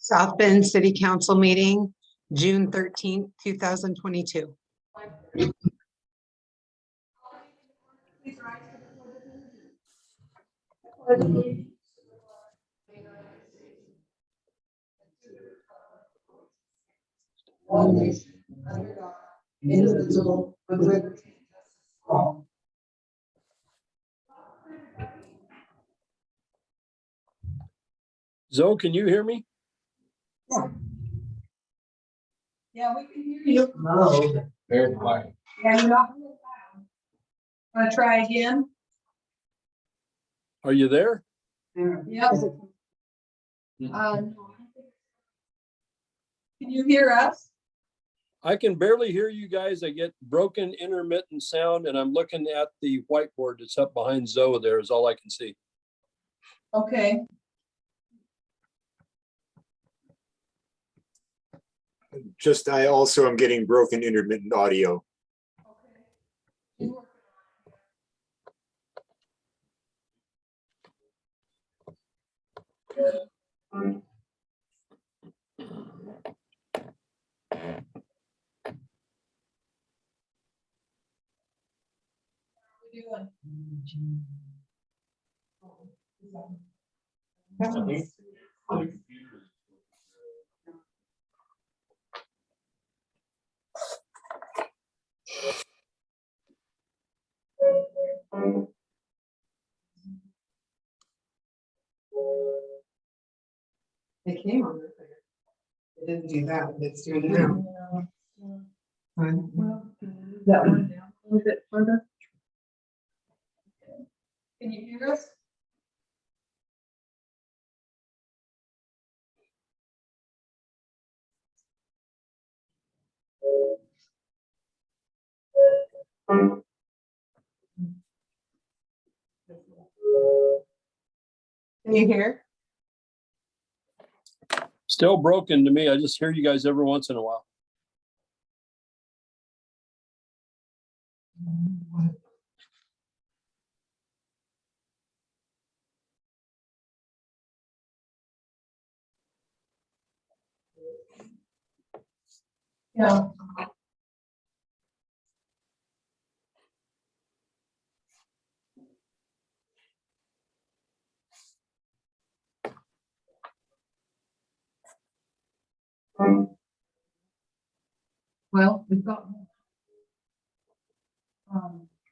South Bend City Council meeting, June 13th, 2022. One nation, under God, indivisible, with liberty and justice for all. Zoe, can you hear me? Yeah, we can hear you. No, very quiet. Yeah, you're not real loud. Want to try again? Are you there? Yep. Can you hear us? I can barely hear you guys. I get broken intermittent sound and I'm looking at the whiteboard that's up behind Zoe. There is all I can see. Okay. I also am getting broken intermittent audio. It came on earlier. It didn't do that, but it's doing it now. Fine. That one down a little bit further. Can you hear us? Can you hear? Still broken to me. I just hear you guys every once in a while. Yeah. Well, we've got.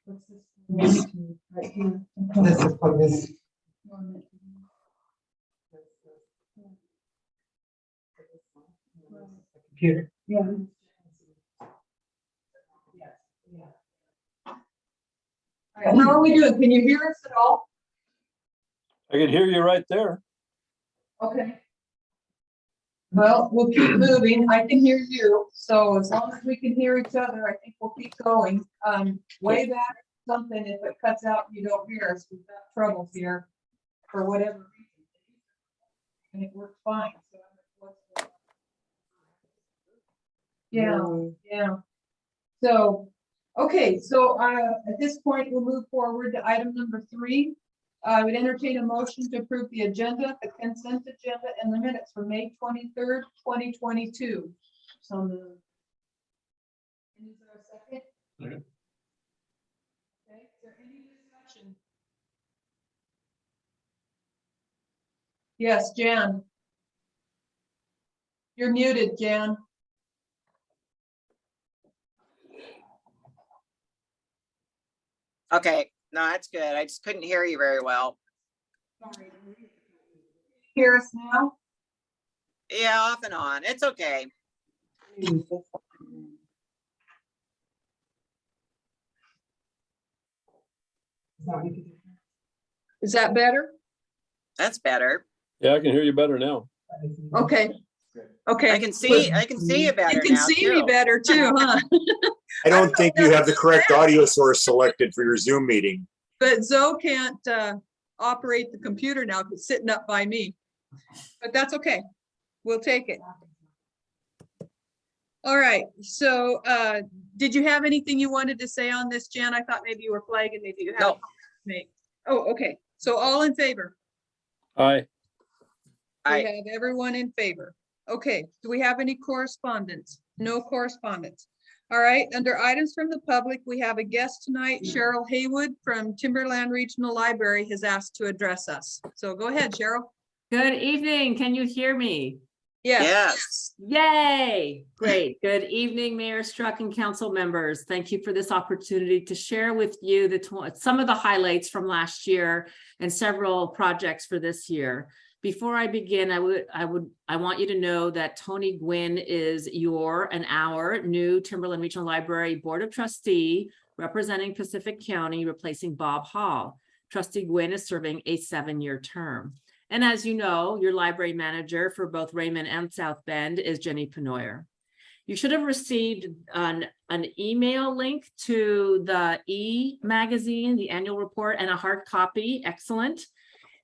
What's this? Right here. This is for this. Computer. Yeah. All right, how are we doing? Can you hear us at all? I can hear you right there. Okay. Well, we'll keep moving. I can hear you. So as long as we can hear each other, I think we'll keep going. Way back something, if it cuts out, you don't hear us. We've got troubles here for whatever reason. And it works fine. So what's the- Yeah. So, okay, so at this point, we'll move forward to item number 3. I would entertain a motion to approve the agenda, the consent agenda, and the minutes for May 23rd, 2022. So moved. And is there a second? Second. Okay, is there any discussion? Yes, Jan. You're muted, Jan. Okay, no, that's good. I just couldn't hear you very well. Sorry. Hear us now? Yeah, off and on. It's okay. Is that better? That's better. Yeah, I can hear you better now. Okay. Okay. I can see you better You can now, see me too. better too, huh? I don't think you have the correct audio source selected for your Zoom meeting. But Zoe can't operate the computer now because it's sitting up by me. But that's okay. We'll take it. All right. So did you have anything you wanted to say on this, Jan? I thought maybe you were flagging, maybe you had. No. Oh, okay. So all in favor? Hi. We I have everyone in favor. Okay, do we have any correspondence? No correspondence. All right, under items from the public, we have a guest tonight. Cheryl Haywood from Timberland Regional Library has asked to address us. So go ahead, Cheryl. Good evening. Can you hear me? Yes, Yes. Yay! Great. Good evening, Mayor Struck and council members. Thank you for this opportunity to share with you some of the highlights from last year and several projects for this year. Before I begin, I want you to know that Tony Gwynn is our new Timberland Regional Library Board of Trustee representing Pacific County, replacing Bob Hall. Trustee Gwynn is serving a 7-year term. And as you know, your library manager for both Raymond and South Bend is Jenny Penoyer. You should have received an email link to the e-magazine, the annual report, and a hard copy. Excellent.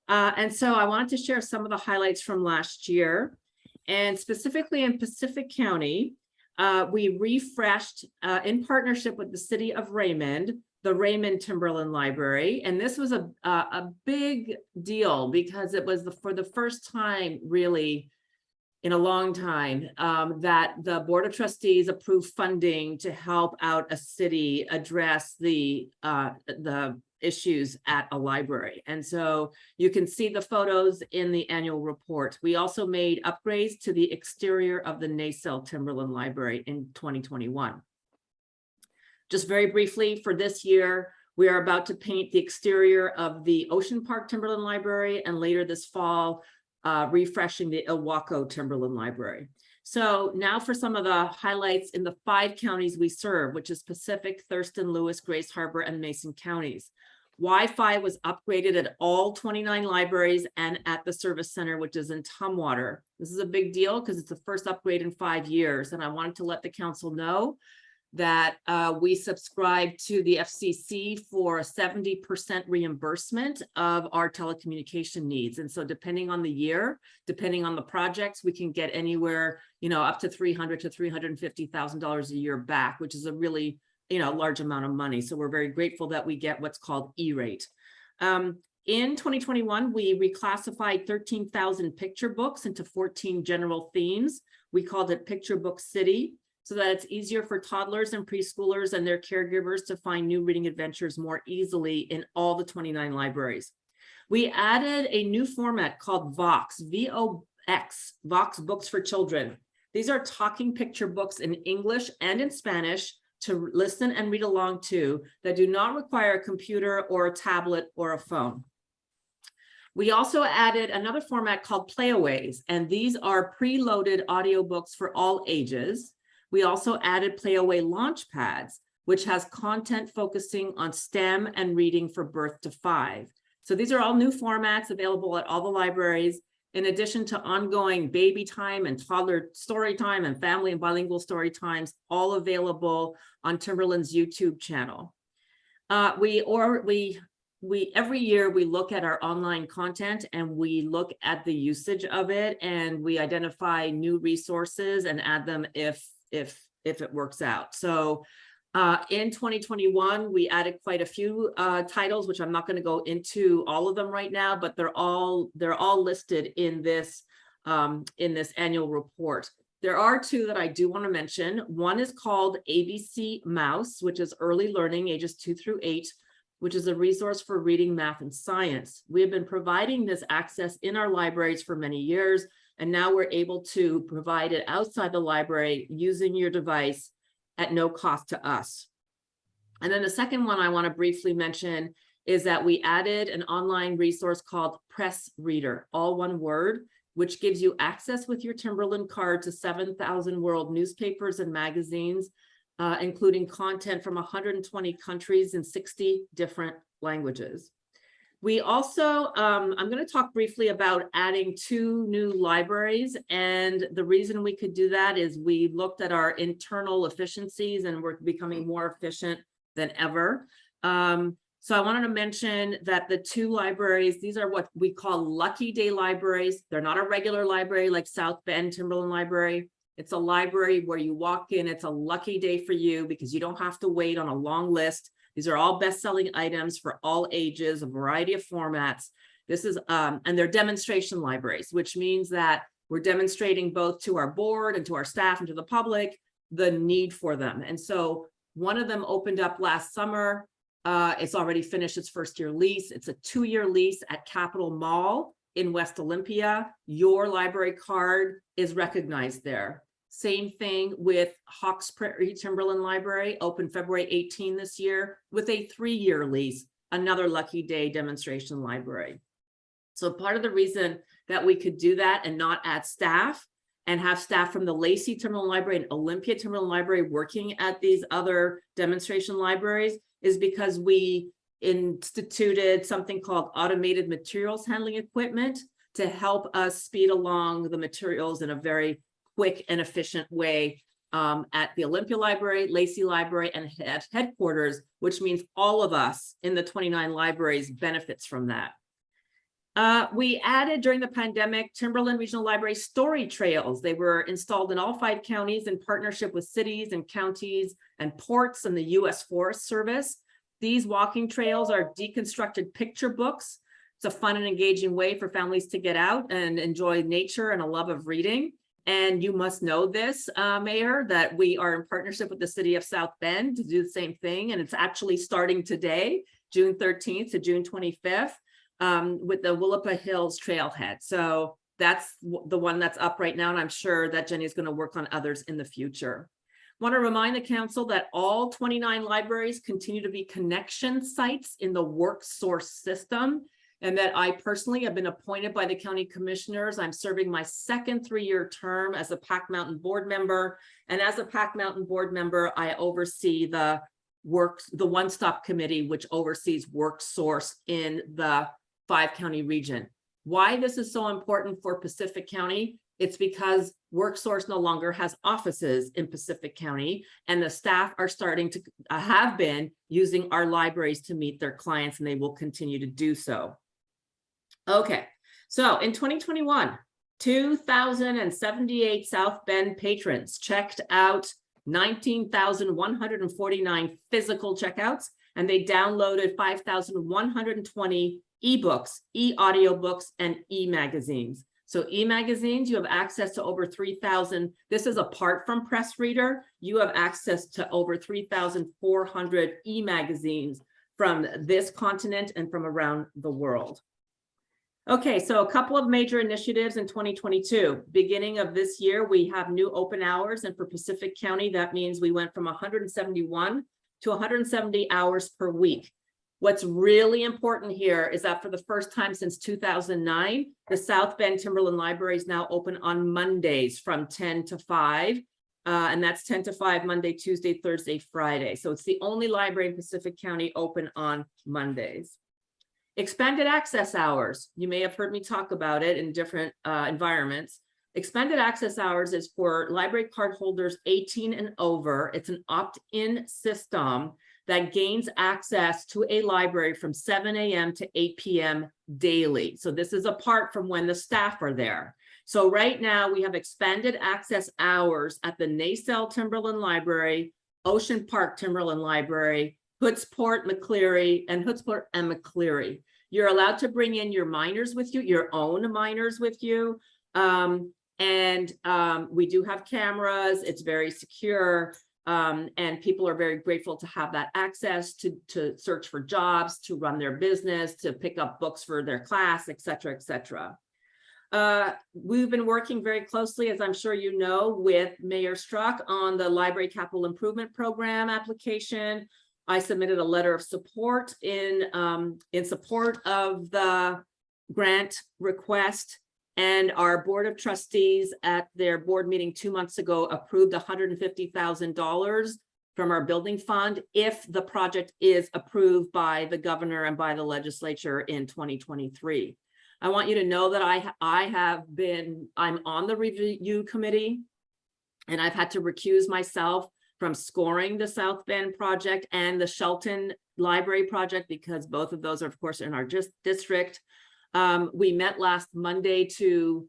And so I wanted to share some of the highlights from last year. And specifically in Pacific County, we refreshed in partnership with the city of Raymond, the Raymond Timberland Library. And this was a big deal because it was for the first time really in a long time that the Board of Trustees approved funding to help out a city address the issues at a library. And so you can see the photos in the annual report. We also made upgrades to the exterior of the Nacelle Timberland Library in 2021. Just very briefly, for this year, we are about to paint the exterior of the Ocean Park Timberland Library, and later this fall, refreshing the Ilwaco Timberland Library. So now for some of the highlights in the 5 counties we serve, which is Pacific, Thurston, Lewis, Grace Harbor, and Mason counties. Wi-Fi was upgraded at all 29 libraries and at the service center, which is in Tumwater. This is a big deal because it's the first upgrade in 5 years. And I wanted to let the council know that we subscribe to the FCC for a 70% reimbursement of our telecommunication needs. And so depending on the year, depending on the projects, we can get anywhere, up to $300,000 to $350,000 a year back, which is a really, large amount of money. So we're very grateful that we get what's called E-rate. In 2021, we reclassified 13,000 picture books into 14 general themes. We called it Picture Book City, so that it's easier for toddlers and preschoolers and their caregivers to find new reading adventures more easily in all the 29 libraries. We added a new format called Vox, V-O-X, Vox Books for Children. These are talking picture books in English and in Spanish to listen and read along to that do not require a computer or a tablet or a phone. We also added another format called Playaways, and these are preloaded audiobooks for all ages. We also added Playaway Launchpads, which has content focusing on STEM and reading for birth to 5. So these are all new formats available at all the libraries, in addition to ongoing baby time and toddler story time and family and bilingual story times, all available on Timberland's YouTube channel. Every year we look at our online content and we look at the usage of it, and we identify new resources and add them if it works out. So in 2021, we added quite a few titles, which I'm not going to go into all of them right now, but they're all listed in this annual report. There are 2 that I do want to mention. One is called ABC Mouse, which is early learning ages 2 through 8, which is a resource for reading, math, and science. We have been providing this access in our libraries for many years, and now we're able to provide it outside the library using your device at no cost to us. And then the second one I want to briefly mention is that we added an online resource called Press Reader, all one word, which gives you access with your Timberland card to 7,000 world newspapers and magazines, including content from 120 countries in 60 different languages. We also, I'm going to talk briefly about adding 2 new libraries. And the reason we could do that is we looked at our internal efficiencies and we're becoming more efficient than ever. So I wanted to mention that the 2 libraries, these are what we call Lucky Day libraries. They're not a regular library like South Bend Timberland Library. It's a library where you walk in, it's a lucky day for you because you don't have to wait on a long list. These are all best-selling items for all ages, a variety of formats. This is, and they're demonstration libraries, which means that We're demonstrating both to our board and to our staff and to the public the need for them. And so one of them opened up last summer. It's already finished its first year lease. It's a 2-year lease at Capitol Mall in West Olympia. Your library card is recognized there. Same thing with Hawks Prairie Timberland Library, opened February 18 this year with a 3-year lease, another Lucky Day demonstration library. So part of the reason that we could do that and not add staff and have staff from the Lacey Timberland Library and Olympia Timberland Library working at these other demonstration libraries is because we instituted something called automated materials handling equipment to help us speed along the materials in a very quick and efficient way at the Olympia Library, Lacey Library, and at headquarters, which means all of us in the 29 libraries benefits from that. We added during the pandemic Timberland Regional Library story trails. They were installed in all 5 counties in partnership with cities and counties and ports and the U.S. Forest Service. These walking trails are deconstructed picture books. It's a fun and engaging way for families to get out and enjoy nature and a love of reading. And you must know this, Mayor, that we are in partnership with the city of South Bend to do the same thing. And it's actually starting today, June 13th to June 25th. With the Willapa Hills Trailhead. So that's the one that's up right now. And I'm sure that Jenny is going to work on others in the future. Want to remind the council that all 29 libraries continue to be connection sites in the WorkSource system. And that I personally have been appointed by the county commissioners. I'm serving my second 3-year term as a Pac Mountain board member. And as a Pac Mountain board member, I oversee the one-stop committee, which oversees WorkSource in the 5-county region. Why this is so important for Pacific County? It's because WorkSource no longer has offices in Pacific County, and the staff are starting to have been using our libraries to meet their clients, and they will continue to do so. Okay, so in 2021, 2,078 South Bend patrons checked out 19,149 physical checkouts, and they downloaded 5,120 ebooks, e-audiobooks, and e-magazines. So e-magazines, you have access to over 3,000. This is apart from Press Reader. You have access to over 3,400 e-magazines from this continent and from around the world. Okay, so a couple of major initiatives in 2022. Beginning of this year, we have new open hours, and for Pacific County, that means we went from 171 to 170 hours per week. What's really important here is that for the first time since 2009, the South Bend Timberland Library is now open on Mondays from 10 to 5. And that's 10 to 5, Monday, Tuesday, Thursday, Friday. So it's the only library in Pacific County open on Mondays. Expanded access hours. You may have heard me talk about it in different environments. Expanded access hours is for library card holders 18 and over. It's an opt-in system that gains access to a library from 7 a.m. to 8 p.m. daily. So this is apart from when the staff are there. So right now we have expanded access hours at the Nasell Timberland Library, Ocean Park Timberland Library, Hoodsport, McCleary, and McCleary. You're allowed to bring in your minors with you, your own minors with you. We do have cameras. It's very secure. And people are very grateful to have that access to search for jobs, to run their business, to pick up books for their class, et cetera, et cetera. We've been working very closely, as I'm sure you know, with Mayor Strzok on the Library Capital Improvement Program application. I submitted a letter of support in support of the grant request. And our Board of Trustees at their board meeting 2 months ago approved $150,000 from our building fund if the project is approved by the governor and by the legislature in 2023. I want you to know that I'm on the review committee, and I've had to recuse myself from scoring the South Bend project and the Shelton Library project because both of those are, of course, in our district. We met last Monday to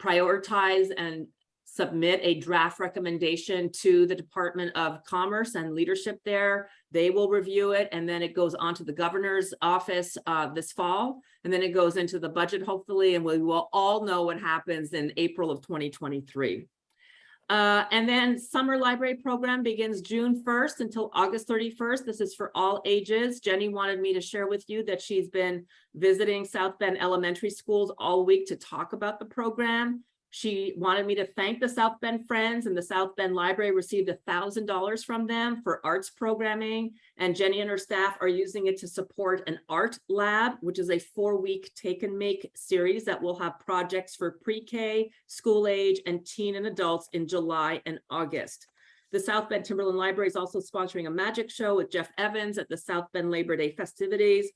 prioritize and submit a draft recommendation to the Department of Commerce and leadership there. They will review it, and then it goes on to the governor's office this fall, and then it goes into the budget hopefully, and we will all know what happens in April of 2023. And then summer library program begins June 1st until August 31st. This is for all ages. Jenny wanted me to share with you that she's been visiting South Bend elementary schools all week to talk about the program. She wanted me to thank the South Bend Friends, and the South Bend Library received $1,000 from them for arts programming. And Jenny and her staff are using it to support an art lab, which is a 4-week take and make series that will have projects for pre-K, school age, and teen and adults in July and August. The South Bend Timberland Library is also sponsoring a magic show with Jeff Evans at the South Bend Labor Day festivities.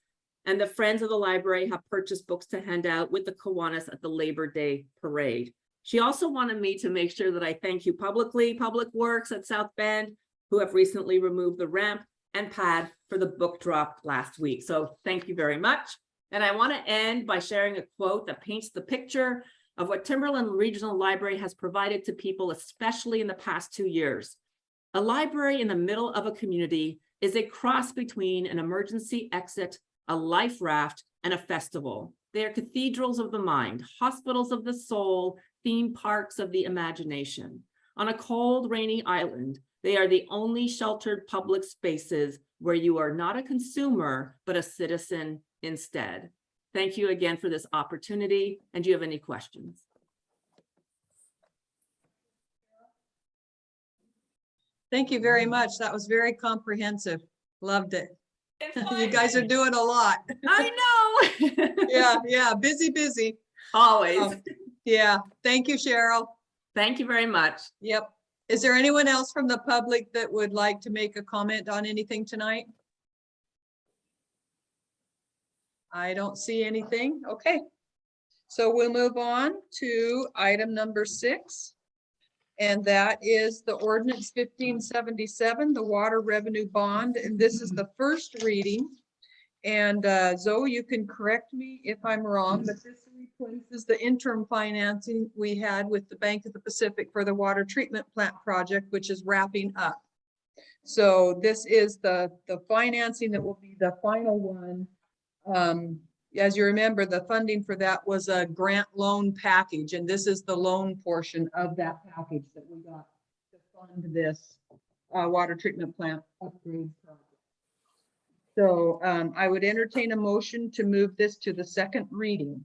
And the Friends of the Library have purchased books to hand out with the Kiwanis at the Labor Day parade. She also wanted me to make sure that I thank you publicly, Public Works at South Bend, who have recently removed the ramp and pad for the book drop last week. So thank you very much. And I want to end by sharing a quote that paints the picture of what Timberland Regional Library has provided to people, especially in the past 2 years. A library in the middle of a community is a cross between an emergency exit, a life raft, and a festival. They are cathedrals of the mind, hospitals of the soul, theme parks of the imagination. On a cold, rainy island, they are the only sheltered public spaces where you are not a consumer, but a citizen instead. Thank you again for this opportunity. And do you have any questions? Thank you very much. That was very comprehensive. Loved it. You guys are doing a lot. I know. Yeah, busy. Always. Oh, yeah, thank you, Cheryl. Thank you very much. Yep. Is there anyone else from the public that would like to make a comment on anything tonight? I don't see anything. Okay. So we'll move on to item number 6. And that is the ordinance 1577, the water revenue bond. And this is the first reading. And Zoe, you can correct me if I'm wrong, but this replaces the interim financing we had with the Bank of the Pacific for the water treatment plant project, which is wrapping up. So this is the financing that will be the final one. As you remember, the funding for that was a grant loan package, and this is the loan portion of that package that we got to fund this water treatment plant upgrade project. So I would entertain a motion to move this to the second reading.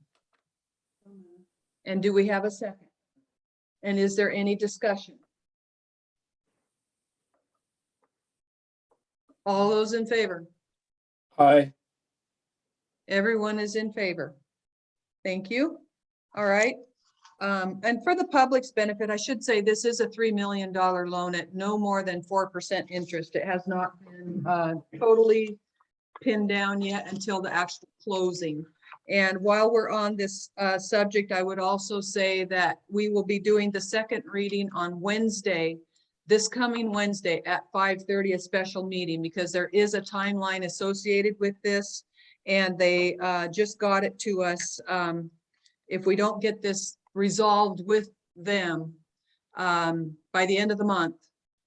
And do we have a second? And is there any discussion? All those in favor? Aye. Everyone is in favor. Thank you. All right. And for the public's benefit, I should say this is a $3 million loan at no more than 4% interest. It has not been totally pinned down yet until the actual closing. And while we're on this subject, I would also say that we will be doing the second reading on Wednesday, this coming Wednesday at 5:30, a special meeting, because there is a timeline associated with this. And they just got it to us. If we don't get this resolved with them by the end of the month,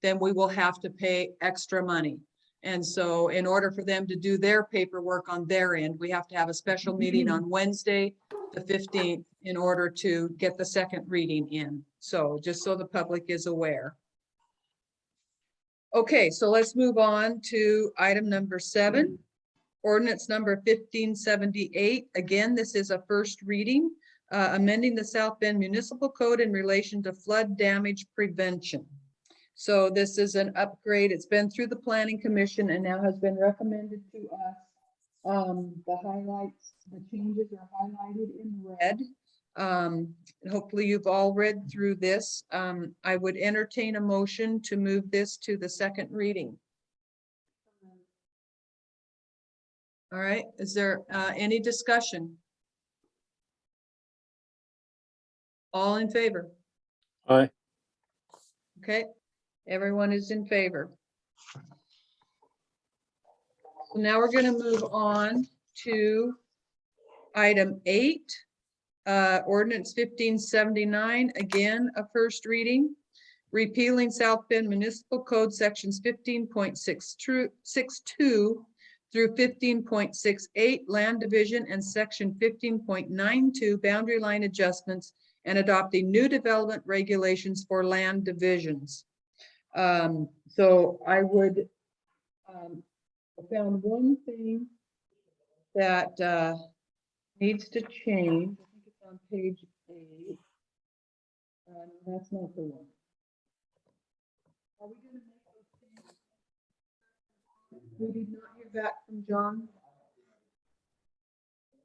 then we will have to pay extra money. And so in order for them to do their paperwork on their end, we have to have a special meeting on Wednesday, the 15th, in order to get the second reading in. So just so the public is aware. Okay, so let's move on to item number 7. Ordinance number 1578. Again, this is a first reading, amending the South Bend Municipal Code in relation to flood damage prevention. So this is an upgrade. It's been through the Planning Commission and now has been recommended to us. The highlights, the changes are highlighted in red. Hopefully you've all read through this. I would entertain a motion to move this to the second reading. All right, is there any discussion? All in favor? Aye. Okay, everyone is in favor. So now we're going to move on to item 8. Ordinance 1579, again, a first reading. Repealing South Bend Municipal Code Sections 15.62 through 15.68 Land Division and Section 15.92 Boundary Line Adjustments and adopting new development regulations for land divisions. So I would, I found one thing that needs to change. I think it's on page 8. That's not the one. Are we gonna make those changes? We did not hear back from John.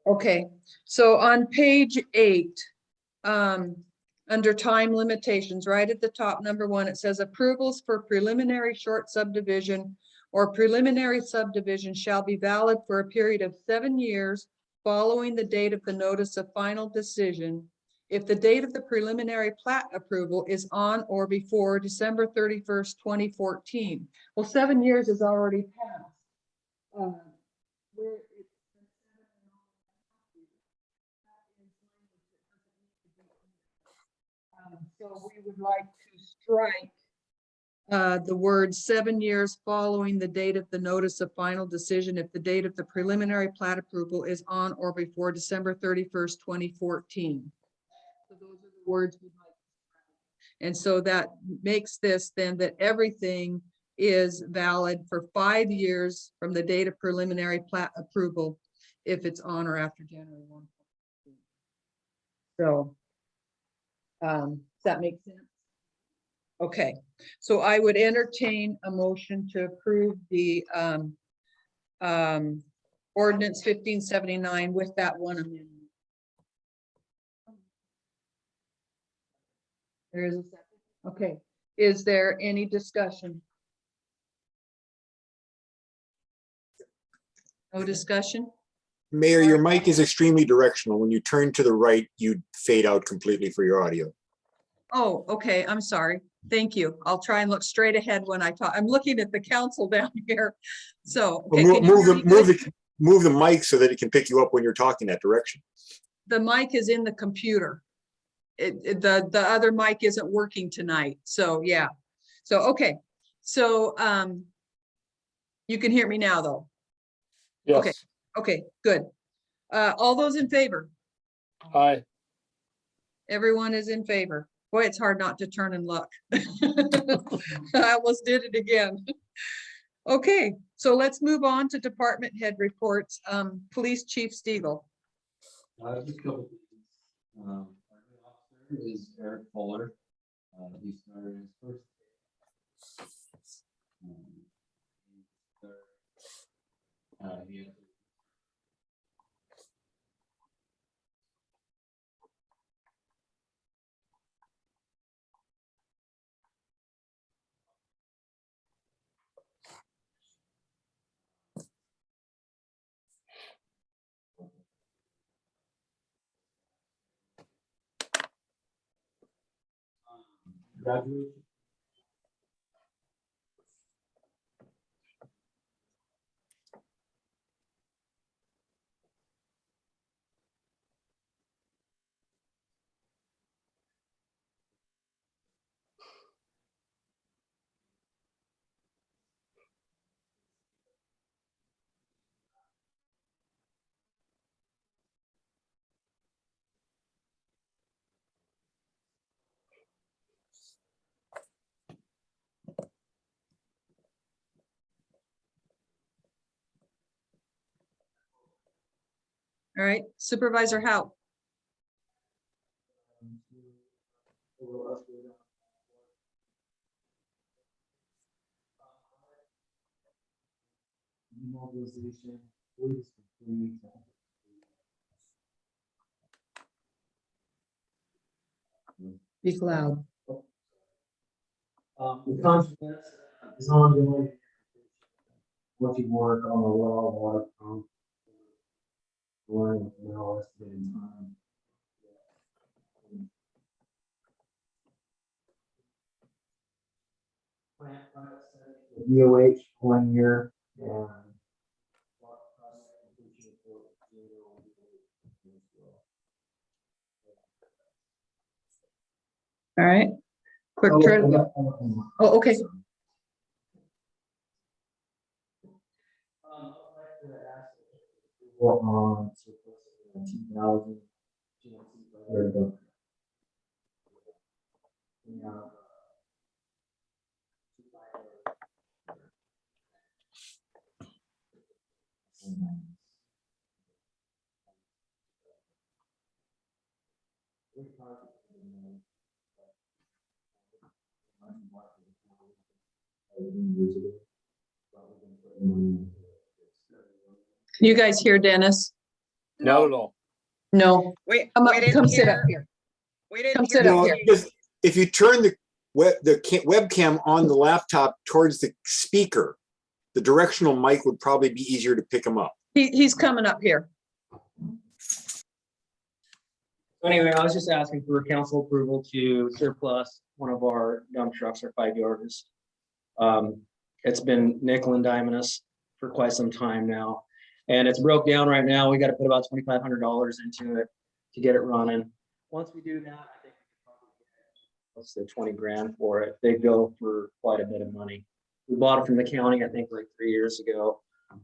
Okay, so on page 8, under time limitations, right at the top, number 1, it says approvals for preliminary short subdivision or preliminary subdivision shall be valid for a period of 7 years following the date of the notice of final decision. If the date of the preliminary plat approval is on or before December 31st, 2014. Well, 7 years is already passed. So we would like to strike the word 7 years following the date of the notice of final decision if the date of the preliminary plat approval is on or before December 31st, 2014. So those are the words we'd like. And so that makes this then that everything is valid for 5 years from the date of preliminary plat approval if it's on or after January 1. So does that make sense? Okay, so I would entertain a motion to approve the ordinance 1579 with that one amendment. There is a second. Okay, is there any discussion? No discussion? Mayor, your mic is extremely directional. When you turn to the right, you fade out completely for your audio. Oh, okay, I'm sorry. Thank you. I'll try and look straight ahead when I talk. I'm looking at the council down here. So, okay, Well, can you hear me good? move the mic so that it can pick you up when you're talking that direction. The mic is in the computer. The other mic isn't working tonight. So yeah. So, okay. So, you can hear me now though. Okay. Yes. Okay, good. All those in favor? Aye. Everyone is in favor. Boy, it's hard not to turn and look. I almost did it again. Okay, so let's move on to department head reports. Police Chief Stiegel. Just a couple things. Our new officer is Eric Fuller. He started his first. He had graduation. All right, Supervisor Howe. Demobilization, police complete. Speak loud. The contract is ongoing. Working work on the well water pump. Line now estimated time. DOH 1 year and. All right. Quick turn. Oh, okay. On surplus of 19,000 GMC budget of- Yeah. You guys hear Dennis? Not at all. No. We Come up, didn't come sit up hear, here. we didn't Come hear. sit up No, here. you. just if you turn the webcam on the laptop towards the speaker, the directional mic would probably be easier to pick him up. He's coming up here. Anyway, I was just asking for council approval to surplus one of our dump trucks, our 5 yarders. It's been nickel and diming us for quite some time now. And it's broke down right now. We got to put about $2,500 into it to get it running. Once we do that, I think we could probably get, let's say 20 grand for it. They go for quite a bit of money. We bought it from the county, I think like 3 years ago,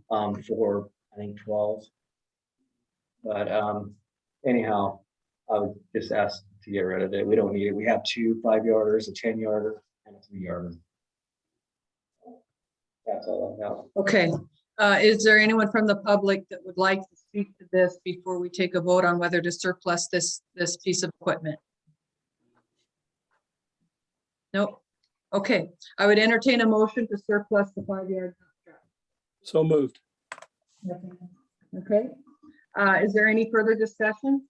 for I think 12. But anyhow, I would just ask to get rid of it. We don't need it. We have 2 5-yarders, a 10-yarder, and a 3-yarder. That's all I have. Okay. Is there anyone from the public that would like to speak to this before we take a vote on whether to surplus this piece of equipment? Nope. Okay, I would entertain a motion to surplus the 5-yard dump truck. So moved. Okay, is there any further discussion?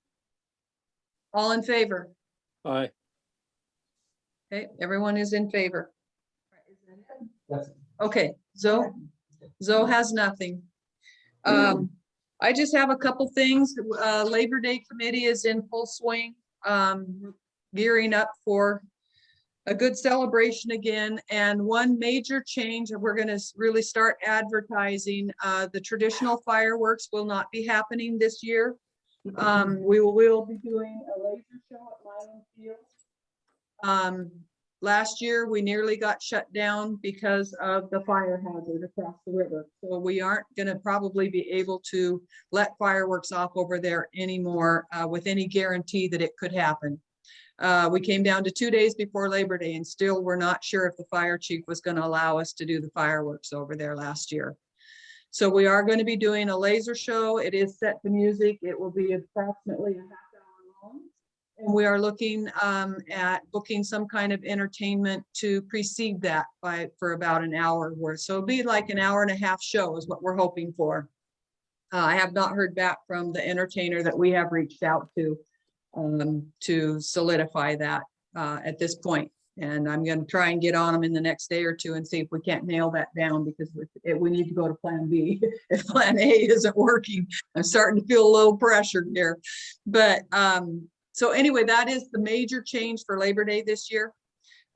All in favor? Aye. Okay, everyone is in favor. That's Okay, Zoe has nothing. I just have a couple things. Labor Day committee is in full swing, gearing up for a good celebration again. And one major change, and we're gonna really start advertising, the traditional fireworks will not be happening this year. We will be doing a laser show at Milan Field. Last year, we nearly got shut down because of the fire hazard across the river. So we aren't gonna probably be able to let fireworks off over there anymore, with any guarantee that it could happen. We came down to 2 days before Labor Day and still we're not sure if the fire chief was gonna allow us to do the fireworks over there last year. So we are going to be doing a laser show. It is set to music. It will be approximately a half-hour long. And we are looking at booking some kind of entertainment to precede that for about an hour worth. So it'll be like an hour and a half show is what we're hoping for. I have not heard back from the entertainer that we have reached out to solidify that at this point. And I'm going to try and get on them in the next day or two and see if we can't nail that down, because we need to go to plan B. If plan A isn't working, I'm starting to feel a little pressure here. But so anyway, that is the major change for Labor Day this year.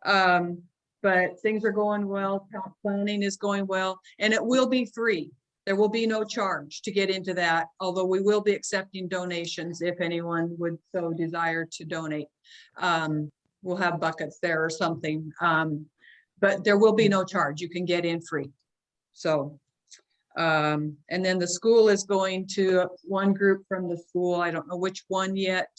But things are going well. Planning is going well, and it will be free. There will be no charge to get into that, although we will be accepting donations if anyone would so desire to donate. We'll have buckets there or something, but there will be no charge. You can get in free. So, and then the school is going to, one group from the school, I don't know which one yet.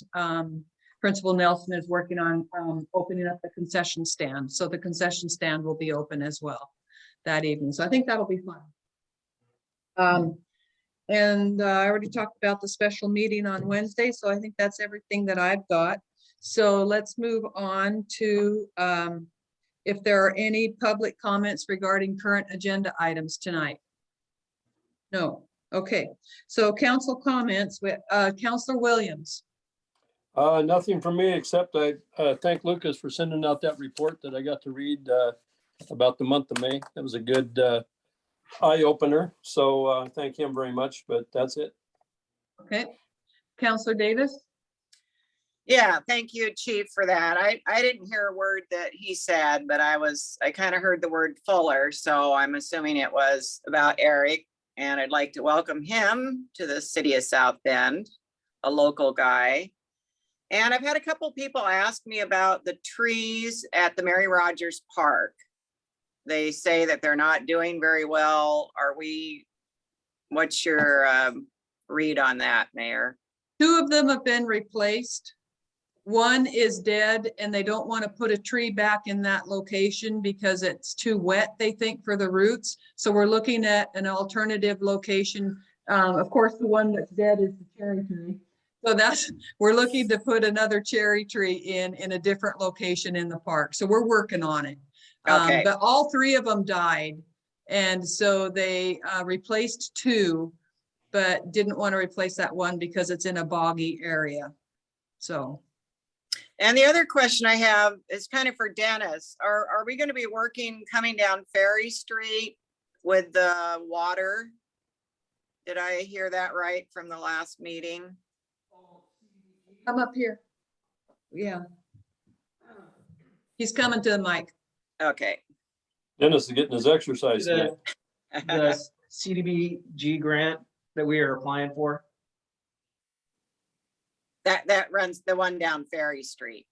Principal Nelson is working on opening up the concession stand. So the concession stand will be open as well that evening. So I think that'll be fun. And I already talked about the special meeting on Wednesday. So I think that's everything that I've got. So let's move on to if there are any public comments regarding current agenda items tonight. No. Okay. So council comments with Councilor Williams. Nothing from me, except I thank Lucas for sending out that report that I got to read about the month of May. That was a good eye opener. So thank him very much, but that's it. Okay. Councilor Davis. Yeah, thank you, Chief, for that. I didn't hear a word that he said, but I kind of heard the word Fuller, so I'm assuming it was about Eric. And I'd like to welcome him to the city of South Bend, a local guy. And I've had a couple people ask me about the trees at the Mary Rogers Park. They say that they're not doing very well. What's your read on that, Mayor? 2 of them have been replaced. 1 is dead and they don't want to put a tree back in that location because it's too wet, they think, for the roots. So we're looking at an alternative location. Of course, the one that's dead is the cherry tree. So we're looking to put another cherry tree in a different location in the park. So we're working on it. Okay. But all 3 of them died. And so they replaced 2, but didn't want to replace that 1 because it's in a boggy area. So. And the other question I have is kind of for Dennis. Are we going to be coming down Ferry Street with the water? Did I hear that right from the last meeting? Come up here. Yeah. He's coming to the mic. Okay. Dennis is getting his exercise. The tonight. the CDBG grant that we are applying for. That runs the one down Ferry Street.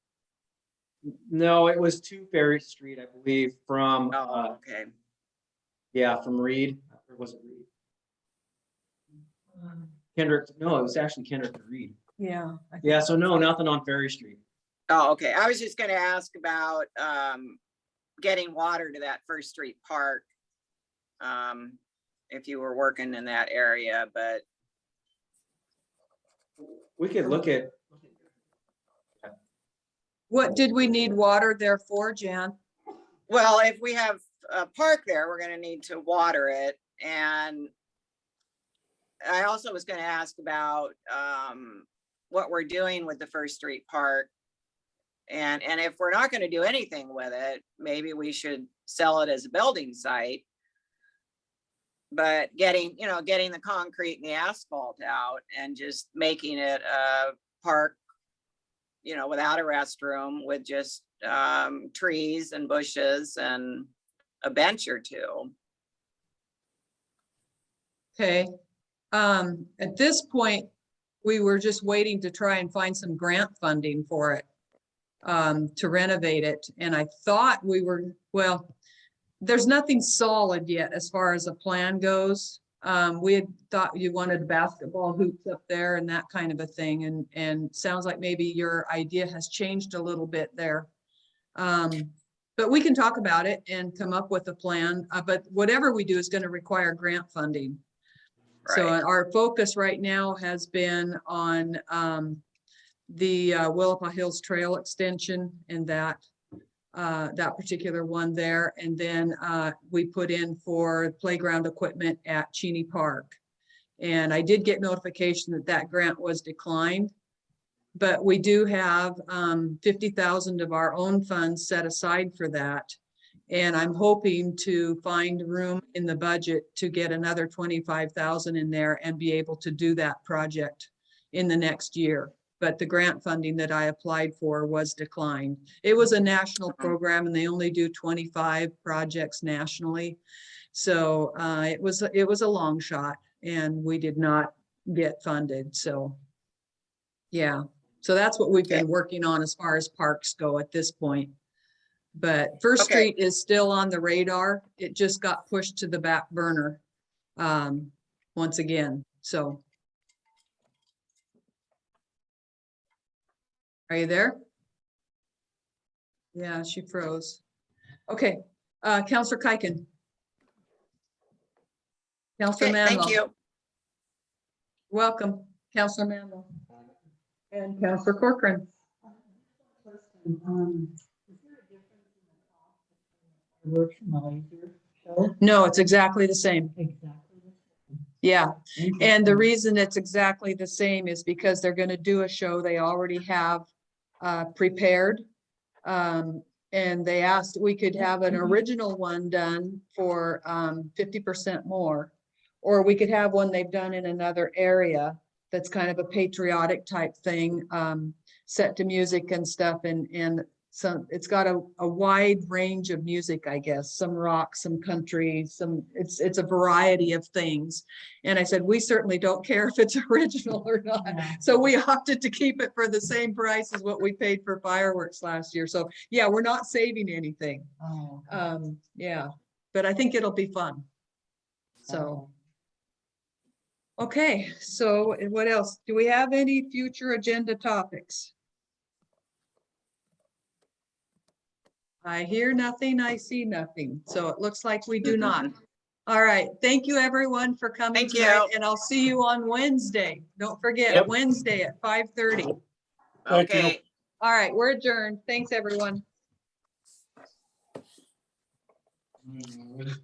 No, it was to Ferry Street, I believe, from, Oh, okay. yeah, from Reed, or was it Reed? Kendrick, no, it was actually Kendrick to Reed. Yeah. Yeah, so no, nothing on Ferry Street. Oh, okay. I was just gonna ask about getting water to that First Street Park. If you were working in that area, but We could look at, What did we need water there for, Jan? well, if we have a park there, we're gonna need to water it. And I also was gonna ask about what we're doing with the First Street Park. And if we're not gonna do anything with it, maybe we should sell it as a building site. But getting the concrete and the asphalt out and just making it a park, without a restroom, with just trees and bushes and a bench or 2. Okay. At this point, we were just waiting to try and find some grant funding for it, to renovate it. And I thought there's nothing solid yet as far as a plan goes. We had thought you wanted basketball hoops up there and that kind of a thing. And sounds like maybe your idea has changed a little bit there. But we can talk about it and come up with a plan. But whatever we do is going to require grant funding. So Right. our focus right now has been on the Willapa Hills Trail extension and that particular one there. And then we put in for playground equipment at Cheney Park. And I did get notification that grant was declined. But we do have 50,000 of our own funds set aside for that. And I'm hoping to find room in the budget to get another 25,000 in there and be able to do that project in the next year. But the grant funding that I applied for was declined. It was a national program and they only do 25 projects nationally. So it was a long shot and we did not get funded. So yeah, so that's what we've been working on as far as parks go at this point. But First Okay. Street is still on the radar. It just got pushed to the back burner once again. So. Are you there? Yeah, she froze. Okay, Counselor Kuiken. Counselor Okay, thank Manlow. you. Welcome, Counselor Manlow. And Counselor Corcoran. No, it's exactly the same. Yeah, and the reason it's exactly the same is because they're going to do a show they already have prepared. And they asked we could have an original one done for 50% more, or we could have one they've done in another area that's kind of a patriotic type thing, set to music and stuff. And it's got a wide range of music, I guess, some rock, some country, it's a variety of things. And I said, we certainly don't care if it's original or not. So we opted to keep it for the same price as what we paid for fireworks last year. So yeah, we're not saving anything. Yeah, but I think it'll be fun. So. Okay, so what else? Do we have any future agenda topics? I hear nothing, I see nothing. So it looks like we do not. All right, thank you everyone for coming Thank tonight, you. and I'll see you on Wednesday. Don't forget, Yep. Wednesday at 5:30. Thank you. Okay. All right, we're adjourned. Thanks, everyone. Mm.